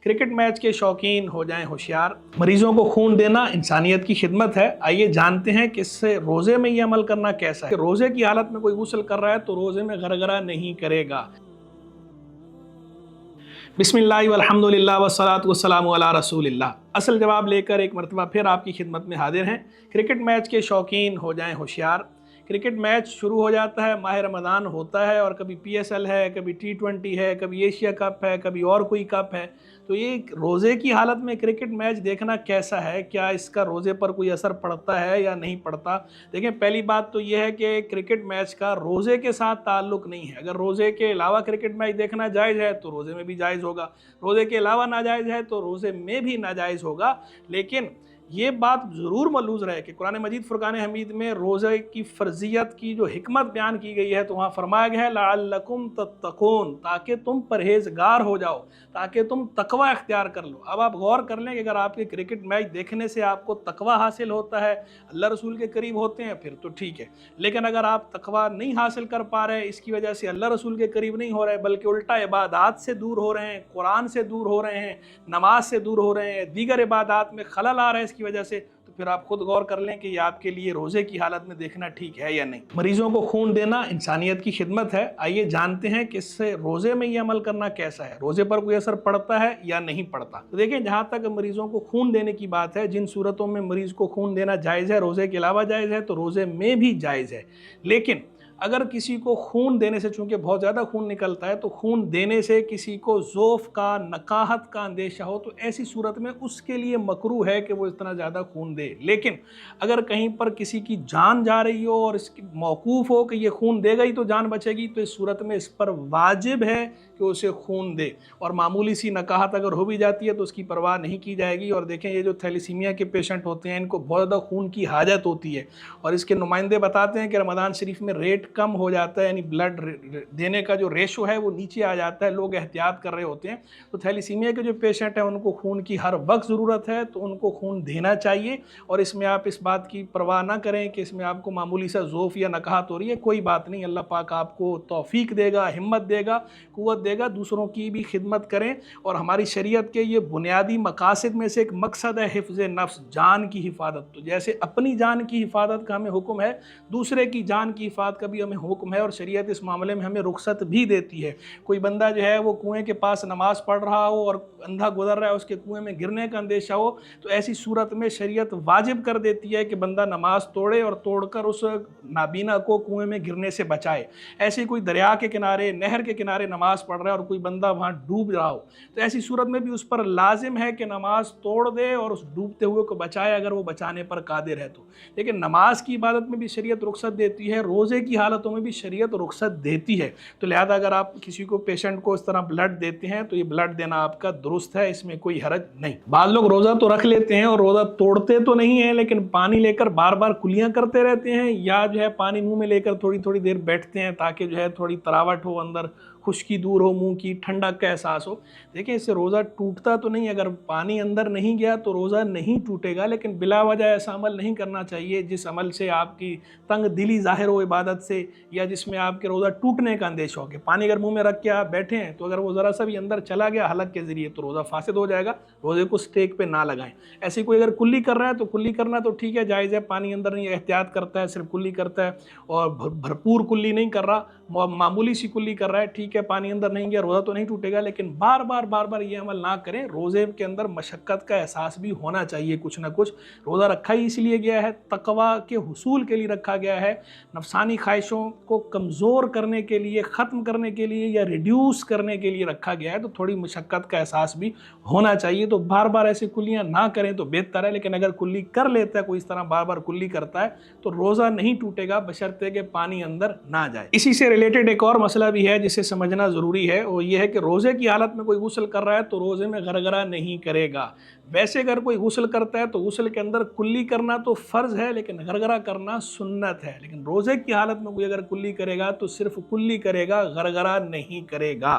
Cricket match के शौकीन हो जाएं होशियार। मरीजों को खून देना इंसानियत की खिदमत है। आइए जानते हैं कि इससे रोजे में ये अमल करना कैसा है। रोजे की हालत में कोई गुस्ल कर रहा है तो रोजे में गरगरा नहीं करेगा। बिस्मिल्लाह वल्हम्दुलिल्लाह वस्सलातु वस्सलामु अला रसूलिल्लाह। असल जवाब लेकर एक मरतबा फिर आपकी खिदमत में हाजिर हैं। क्रिकेट मैच के शौकीन हो जाएं होशियार। क्रिकेट मैच शुरू हो जाता है, माह रमज़ान होता है और कभी PSL है, कभी T20 है, कभी एशिया कप है, कभी और कोई कप है। तो ये रोज़े की हालत में क्रिकेट मैच देखना कैसा है, क्या इसका रोज़े पर कोई असर पड़ता है या नहीं पड़ता। देखें, पहली बात तो ये है कि क्रिकेट मैच का रोज़े के साथ ताल्लुक़ नहीं है। अगर रोज़े के अलावा क्रिकेट मैच देखना जायज़ है तो रोज़े में भी जायज़ होगा, रोज़े के अलावा नाजायज़ है तो रोज़े में भी नाजायज़ होगा। लेकिन ये बात ज़रूर मलूज़ रहे कि कुरान मजीद फुरकान हमीद में रोज़े की फ़र्जियत की जो हिकमत बयान की गई है तो वहाँ फरमाया गया है लअल्लकुम तत्तकून, ताकि तुम परहेज़गार हो जाओ, ताकि तुम तकवा इख्तियार कर लो। अब आप गौर कर लें कि अगर आपके क्रिकेट मैच देखने से आपको तकवा हासिल होता है, अल्लाह रसूल के करीब होते हैं, फिर तो ठीक है। लेकिन अगर आप तकवा नहीं हासिल कर पा रहे, इसकी वजह से अल्लाह रसूल के करीब नहीं हो रहे बल्कि उल्टा इबादात से दूर हो रहे हैं, कुरान से दूर हो रहे हैं, नमाज से दूर हो रहे हैं, दीगर इबादात में खलल आ रहा है की वजह से, तो फिर आप खुद गौर कर लें कि ये आपके लिए रोजे की हालत में देखना ठीक है या नहीं। मरीजों को खून देना इंसानियत की खिदमत है। आइए जानते हैं कि इससे रोजे में ये अमल करना कैसा है, रोजे पर कोई असर पड़ता है या नहीं पड़ता। तो देखें, जहाँ तक मरीजों को खून देने की बात है, जिन सूरतों में मरीज को खून देना जायज़ है, रोजे के अलावा जायज़ है, तो रोजे में भी जायज़ है। लेकिन अगर किसी को खून देने से, चूंकि बहुत ज़्यादा खून निकलता है, तो खून देने से किसी को ज़ोफ़ का, नकाहत का अंदेशा हो, तो ऐसी सूरत में उसके लिए मकरूह है कि वो इतना ज़्यादा खून दे। लेकिन अगर कहीं पर किसी की जान जा रही हो और इसकी मौकूफ़ हो कि ये खून देगा ही तो जान बचेगी, तो इस सूरत में इस पर वाजिब है कि उसे खून दे। और मामूली सी नकाहत अगर हो भी जाती है तो उसकी परवाह नहीं की जाएगी। और देखें, ये जो थैलीसीमिया के पेशेंट होते हैं, इनको बहुत ज़्यादा खून की हाजत होती है और इसके नुमाइंदे बताते हैं कि रमज़ान शरीफ में रेट कम हो जाता है, यानी ब्लड देने का जो रेशो है वो नीचे आ जाता है, लोग एहतियात कर रहे होते हैं। तो थैलीसीमिया के जो पेशेंट हैं उनको खून की हर वक्त ज़रूरत है, तो उनको खून देना चाहिए। और इसमें आप इस बात की परवाह ना करें कि इसमें आपको मामूली सा ज़ोफ़ या नकाहत हो रही है, कोई बात नहीं। अल्लाह पाक आपको तौफीक देगा, हिम्मत देगा, क़ुव्वत देगा। दूसरों की भी खिदमत करें। और हमारी शरीयत के ये बुनियादी मकासद में से एक मकसद है हिफ्ज़ नफ्स, जान की हिफाजत। तो जैसे अपनी जान की हिफाजत का हमें हुक्म है, दूसरे की जान की हिफाजत का भी हमें हुक्म है। और शरीयत इस मामले में हमें रुख्सत भी देती है। कोई बंदा जो है वो कुएं के पास नमाज पढ़ रहा हो और अंधा गुजर रहा है, उसके कुएं में गिरने का अंदेशा हो, तो ऐसी सूरत में शरीयत वाजिब कर देती है कि बंदा नमाज तोड़े और तोड़कर उस नाबीना को कुएं में गिरने से बचाए। ऐसे कोई दरिया के किनारे, नहर के किनारे नमाज पढ़ रहा है और कोई बंदा वहाँ डूब रहा हो, तो ऐसी सूरत में भी उस पर लाजिम है कि नमाज तोड़ दे और उस डूबते हुए को बचाए, अगर वो बचाने पर कादिर है तो। लेकिन नमाज की इबादत में भी शरीयत रुख्सत देती है, रोज़े की हालतों में भी शरीयत रुख्सत देती है। तो लिहाजा अगर आप किसी को, पेशेंट को इस तरह ब्लड देते हैं तो ये ब्लड देना आपका दुरुस्त है, इसमें कोई हरज नहीं। बाद लोग रोज़ा तो रख लेते हैं और रोज़ा तोड़ते तो नहीं है, लेकिन पानी लेकर बार बार कुलियाँ करते रहते हैं, या जो है पानी मुंह में लेकर थोड़ी थोड़ी देर बैठते हैं ताकि जो है थोड़ी तरावट हो, अंदर खुश्की दूर हो, मुंह की ठंडक का एहसास हो। देखिए, इससे रोज़ा टूटता तो नहीं, अगर पानी अंदर नहीं गया तो रोज़ा नहीं टूटेगा। लेकिन बिला वजह ऐसा अमल नहीं करना चाहिए जिस अमल से आपकी तंग दिली ज़ाहिर हो इबादत से, या जिसमें आपके रोज़ा टूटने का अंदेशा हो। कि पानी अगर मुंह में रख के आप बैठे हैं तो अगर वो ज़रा सा भी अंदर चला गया हलक के ज़रिए तो रोज़ा फासिद हो जाएगा। रोज़े को स्टेक पे ना लगाएं। ऐसे कोई अगर कुल्ली कर रहा है तो कुल्ली करना तो ठीक है, जायज़ है, पानी अंदर नहीं, एहतियात करता है, सिर्फ कुल्ली करता है और भरपूर कुल्ली नहीं कर रहा, मामूली सी कुल्ली कर रहा है, ठीक है, पानी अंदर नहीं गया, रोज़ा तो नहीं टूटेगा। लेकिन बार बार ये अमल ना करें। रोज़े के अंदर मशक्क़त का एहसास भी होना चाहिए कुछ ना कुछ। रोज़ा रखा ही इसलिए गया है, तक़वा के हुसूल के लिए रखा गया है, नफसानी ख्वाहिशों को कमज़ोर करने के लिए, ख़त्म करने के लिए या रिड्यूस करने के लिए रखा गया है। तो थोड़ी मशक्क़त का एहसास भी होना चाहिए। तो बार बार ऐसी कुल्लियाँ ना करें तो बेहतर है। लेकिन अगर कुल्ली कर लेता है कोई, इस तरह बार बार कुल्ली करता है, तो रोज़ा नहीं टूटेगा बशर्ते कि पानी अंदर ना जाए। इसी से रिलेटेड एक और मसला भी है जिसे समझना ज़रूरी है, वो ये है कि रोज़े की हालत में कोई गुस्ल कर रहा है तो रोज़े में गरगरा नहीं करेगा। वैसे अगर कोई गुस्ल करता है तो गुस्ल के अंदर कुल्ली करना तो फ़र्ज़ है, लेकिन गरगरा करना सुन्नत है। लेकिन रोज़े की हालत में कोई अगर कुल्ली करेगा तो सिर्फ कुल्ली करेगा, गरगरा नहीं करेगा।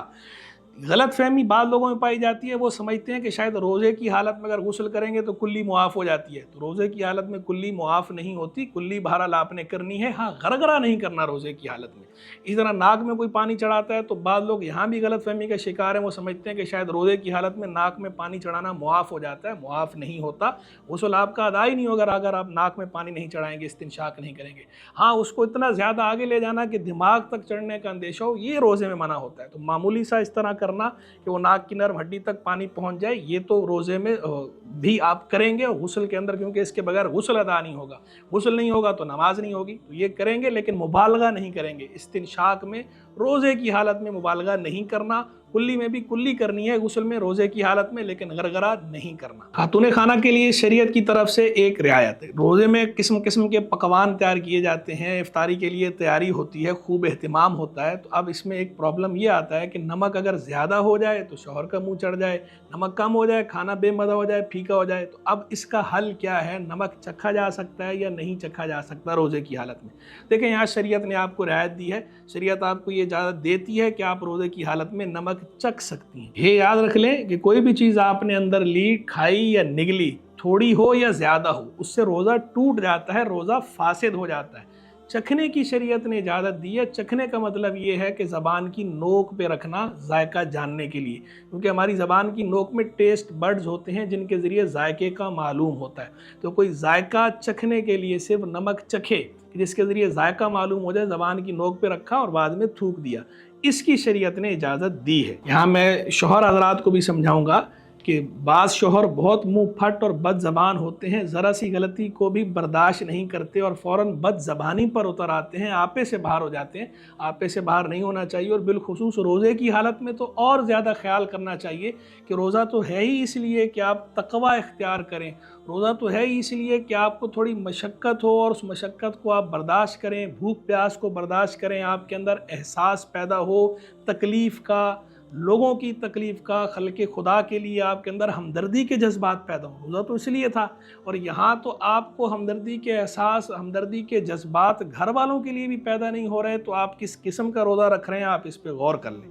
गलत फहमी बाद लोगों में पाई जाती है, वो समझते हैं कि शायद रोज़े की हालत में अगर गुस्ल करेंगे तो कुल्ली मुआफ़ हो जाती है। तो रोज़े की हालत में कुल्ली मुआफ़ नहीं होती, कुल्ली बहरहाल आपने करनी है, हाँ गरगरा नहीं करना रोज़े की हालत में। इसी तरह नाक में कोई पानी चढ़ाता है तो बाद लोग यहाँ भी गलत फहमी का शिकार हैं, वो समझते हैं कि शायद रोज़े की हालत में नाक में पानी चढ़ाना मुआफ़ हो जाता है। मुआफ़ नहीं होता, गुस्ल आपका अदा ही नहीं होगा अगर आप नाक में पानी नहीं चढ़ाएंगे, इस्तिंशाक नहीं करेंगे। हाँ, उसको इतना ज़्यादा आगे ले जाना कि दिमाग तक चढ़ने का अंदेशा हो, ये रोज़े में मना होता है। तो मामूली सा इस तरह करना कि वो नाक की नर्म हड्डी तक पानी पहुंच जाए, ये तो रोज़े में भी आप करेंगे और गुस्ल के अंदर, क्योंकि इसके बगैर गुस्ल अदा नहीं होगा। गुस्ल नहीं होगा तो नमाज नहीं होगी। तो ये करेंगे लेकिन मुबालगा नहीं करेंगे। इस्तिंशाक में रोज़े की हालत में मुबालगा नहीं करना, कुल्ली में भी कुल्ली करनी है गुस्ल में रोज़े की हालत में, लेकिन गरगरा नहीं करना। खातून खाना के लिए शरीयत की तरफ से एक रियायत है। रोज़े में किस्म किस्म के पकवान तैयार किए जाते हैं, इफ्तारी के लिए तैयारी होती है, खूब एहतिमाम होता है। तो अब इसमें एक प्रॉब्लम ये आता है कि नमक अगर ज़्यादा हो जाए तो शौहर का मुँह चढ़ जाए, नमक कम हो जाए खाना बेमज़ा हो जाए, फीका हो जाए। तो अब इसका हल क्या है? नमक चखा जा सकता है या नहीं चखा जा सकता रोज़े की हालत में? देखें, यहाँ शरीयत ने आपको रियायत दी है। शरीयत आपको ये इजाज़त देती है कि आप रोज़े की हालत में नमक चख सकती हैं। ये याद रख लें कि कोई भी चीज़ आपने अंदर ली, खाई या निगली, थोड़ी हो या ज़्यादा हो, उससे रोज़ा टूट जाता है, रोज़ा फासिद हो जाता है। चखने की शरीयत ने इजाज़त दी है। चखने का मतलब ये है कि ज़बान की नोक पे रखना जायका जानने के लिए, क्योंकि हमारी ज़बान की नोक में टेस्ट बड्स होते हैं जिनके ज़रिए जायके का मालूम होता है। तो कोई जायका चखने के लिए सिर्फ नमक चखे, जिसके ज़रिए जायका मालूम हो जाए, ज़बान की नोक पे रखा और बाद में थूक दिया, इसकी शरीयत ने इजाज़त दी है। यहाँ मैं शौहर हज़रात को भी समझाऊँगा कि बाज़ शौहर बहुत मुँह फट और बद ज़बान होते हैं, ज़रा सी गलती को भी बर्दाश्त नहीं करते और फ़ौरन बद ज़बानी पर उतर आते हैं, आपे से बाहर हो जाते हैं। आपे से बाहर नहीं होना चाहिए और बिलखुसूस रोज़े की हालत में तो और ज़्यादा ख्याल करना चाहिए कि रोज़ा तो है ही इसलिए कि आप तक़वा इख्तियार करें, रोज़ा तो है ही इसलिए कि आपको थोड़ी मशक्क़त हो और उस मशक्क़त को आप बर्दाश्त करें, भूख प्यास को बर्दाश्त करें, आपके अंदर एहसास पैदा हो तकलीफ़ का, लोगों की तकलीफ़ का, खल्क़े खुदा के लिए आपके अंदर हमदर्दी के जज्बात पैदा हो। रोज़ा तो इसलिए था और यहाँ तो आपको हमदर्दी के एहसास, हमदर्दी के जज्बात घर वालों के लिए भी पैदा नहीं हो रहे, तो आप किस किस्म का रोज़ा रख रहे हैं, आप इस पर गौर कर लें।